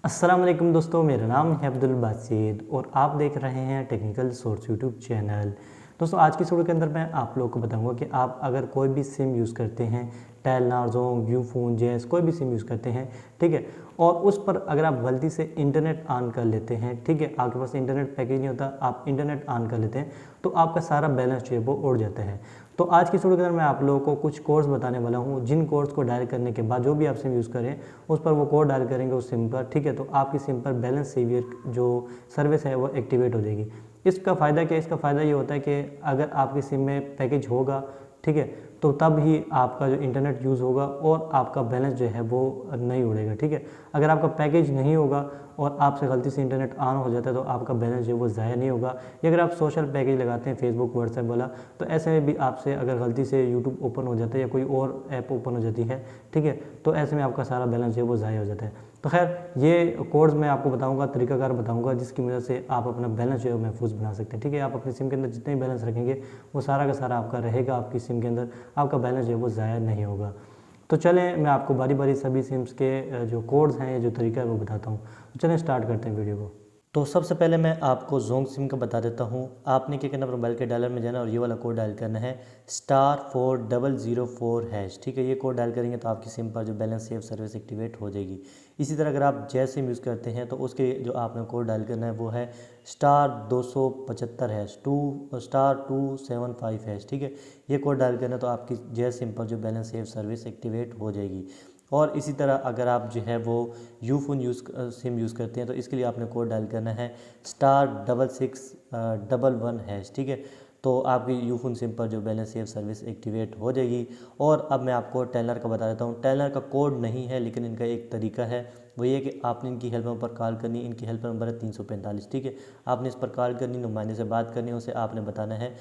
अस्सलाम वालेकुम दोस्तों, मेरा नाम है अब्दुल बासित और आप देख रहे हैं टेक्निकल सोर्स यूट्यूब चैनल। दोस्तों, आज की वीडियो के अंदर मैं आप लोगों को बताऊंगा कि आप अगर कोई भी सिम यूज़ करते हैं, टेलनार, जोंग, यूफोन, जैस, कोई भी सिम यूज़ करते हैं, ठीक है, और उस पर अगर आप गलती से इंटरनेट ऑन कर लेते हैं, ठीक है, आपके पास इंटरनेट पैकेज नहीं होता, आप इंटरनेट ऑन कर लेते हैं तो आपका सारा बैलेंस जो है वो उड़ जाता है। तो आज की वीडियो के अंदर मैं आप लोगों को कुछ कोड्स बताने वाला हूँ, जिन कोड्स को डायल करने के बाद जो भी आप सिम यूज़ करें उस पर वो कोड डायल करेंगे उस सिम पर, ठीक है, तो आपकी सिम पर बैलेंस सेवियर जो सर्विस है वो एक्टिवेट हो जाएगी। इसका फ़ायदा क्या है? इसका फ़ायदा ये होता है कि अगर आपकी सिम में पैकेज होगा, ठीक है, तो तब ही आपका जो इंटरनेट यूज़ होगा और आपका बैलेंस जो है वो नहीं उड़ेगा, ठीक है। अगर आपका पैकेज नहीं होगा और आपसे गलती से इंटरनेट ऑन हो जाता है तो आपका बैलेंस जो है वो ज़ाया नहीं होगा। या अगर आप सोशल पैकेज लगाते हैं, फेसबुक, व्हाट्सएप वाला, तो ऐसे में भी आपसे अगर गलती से यूट्यूब ओपन हो जाता है या कोई और ऐप ओपन हो जाती है, ठीक है, तो ऐसे में आपका सारा बैलेंस जो है वो ज़ाया हो जाता है। तो खैर, ये कोड्स मैं आपको बताऊंगा, तरीकाकार बताऊंगा, जिसकी वजह से आप अपना बैलेंस जो है महफूज बना सकते हैं, ठीक है। आप अपनी सिम के अंदर जितने भी बैलेंस रखेंगे वो सारा का सारा आपका रहेगा आपकी सिम के अंदर, आपका बैलेंस जो है वो ज़ाया नहीं होगा। तो चलें, मैं आपको बारी बारी सभी सिम्स के जो कोड्स हैं या जो तरीका है वो बताता हूँ। तो चलें स्टार्ट करते हैं वीडियो को। तो सबसे पहले मैं आपको जोंग सिम का बता देता हूँ। आपने क्या करना, मोबाइल के डायलर में जाना और ये वाला कोड डायल करना है *4004#, ठीक है। ये कोड डायल करेंगे तो आपकी सिम पर जो बैलेंस सेव सर्विस एक्टिवेट हो जाएगी। इसी तरह अगर आप जय सिम यूज़ करते हैं तो उसके जो आपने कोड डायल करना है वो है *275#, *275#, ठीक है। ये कोड डायल करना तो आपकी जय सिम पर जो बैलेंस सेव सर्विस एक्टिवेट हो जाएगी। और इसी तरह अगर आप जो है वो यूफोन सिम यूज़ करते हैं तो इसके लिए आपने कोड डायल करना है *6611#, ठीक है। तो आपकी यूफोन सिम पर जो बैलेंस सेव सर्विस एक्टिवेट हो जाएगी। और अब मैं आपको टेलनर का बता देता हूँ। टेलनर का कोड नहीं है लेकिन इनका एक तरीका है, वो ये कि आपने इनकी हेल्प पर कॉल करनी। इनकी हेल्प नंबर है 345, ठीक है। आपने इस पर कॉल करनी, नुमाइंदे से बात करनी, उसे आपने बताना है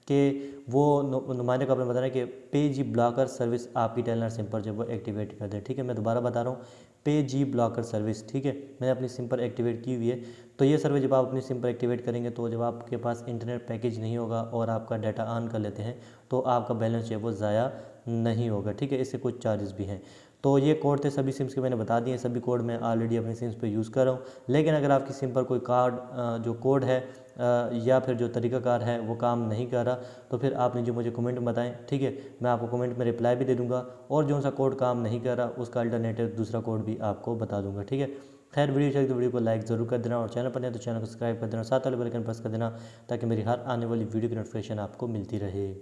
कि वो नुमाइंदे को आपने बताना है कि पे जी ब्लॉकर सर्विस आपकी टेलनर सिम पर जो वो एक्टिवेट कर दे, ठीक है। मैं दोबारा बता रहा हूँ, पे जी ब्लॉकर सर्विस, ठीक है, मैंने अपनी सिम पर एक्टिवेट की हुई है। तो ये सर्विस जब आप अपनी सिम पर एक्टिवेट करेंगे तो जब आपके पास इंटरनेट पैकेज नहीं होगा और आपका डाटा ऑन कर लेते हैं तो आपका बैलेंस जो है वो ज़ाया नहीं होगा, ठीक है। इससे कुछ चार्जेस भी हैं। तो ये कोड थे सभी सिम्स के, मैंने बता दिए। सभी कोड मैं ऑलरेडी अपनी सिम्स पे यूज़ कर रहा हूँ। लेकिन अगर आपकी सिम पर कोई जो कोड है या फिर जो तरीकाकार है वो काम नहीं कर रहा तो फिर आपने जो मुझे कमेंट में बताएं, ठीक है, मैं आपको कमेंट में रिप्लाई भी दे दूंगा और जो सा कोड काम नहीं कर रहा उसका अल्टरनेटिव दूसरा कोड भी आपको बता दूंगा, ठीक है। खैर, वीडियो चाहिए तो वीडियो को लाइक ज़रूर कर देना और चैनल पर नहीं तो चैनल को सब्सक्राइब कर देना, साथ वाले बेल आइकन प्रेस कर देना ताकि मेरी हर आने वाली वीडियो की नोटिफिकेशन आपको मिलती रहे।